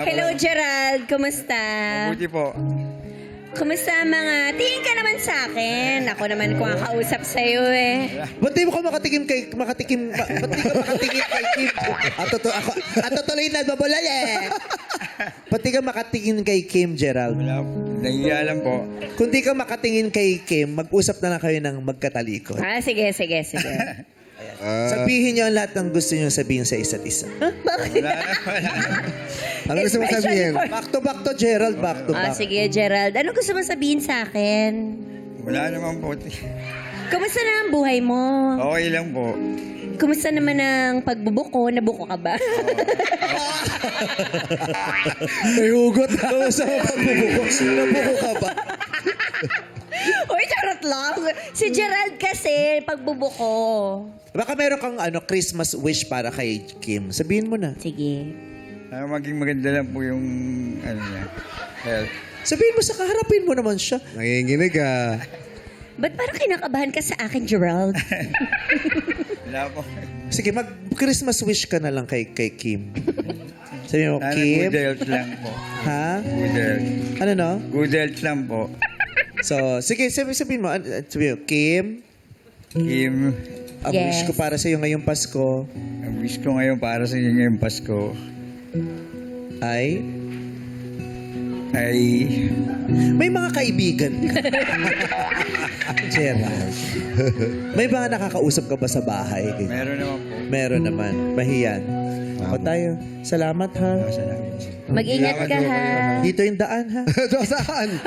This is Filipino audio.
Hello, Gerald. Kumusta? Mabuti po. Kumusta mga... Tingin ka naman sa akin. Ako naman kung kakausap sa'yo eh. Ba't di mo ka makatikim kay ba't di ka makatingin kay Kim? At tuloy na babulal eh. Ba't di ka makatingin kay Kim, Gerald? Wala po. Nahiya lang po. Kung di ka makatingin kay Kim, mag-usap na lang kayo ng magkatalikod. Sige. Sabihin niyo ang lahat ng gusto niyo sabihin sa isa't isa. Wala na. Ano gusto mo Especially sabihin? for- Back to Gerald. Back to back. Sige, Gerald. Ano gusto mo sabihin sa akin? Wala naman po. Kumusta na ang buhay mo? Okay lang po. Kumusta naman ang pagbubuko? Nabuko ka ba? May hugot. Kamusta mo pagbubuko? Nabuko ka ba? Uy, charot lang. Si Gerald kasi, pagbubuko. Baka meron kang Christmas wish para kay Kim. Sabihin mo na. Sige. Maging maganda lang po yung niya. Health. Sabihin mo sa kaharapin mo naman siya. Nanginginig ah. Ba't parang kinakabahan ka sa akin, Gerald? Wala po. Sige, mag-Christmas wish ka na lang kay Kim. Sabihin mo, Sana Kim. good health lang po. Ha? Good health. Ano no? Good health lang po. So, sige, sabihin mo. Sabihin mo, Kim, Kim, ang Yes. wish ko para sa iyo ngayong Pasko ang wish ko ngayon para sa inyo ngayong Pasko ay ay may mga kaibigan ka. Gerald. May mga nakakausap ka ba sa bahay? meron naman po. Meron naman. Mahiyan. O tayo. Salamat ha. Salamat. Mag-ingat ka, ha? Dito yung daan ha. Saan?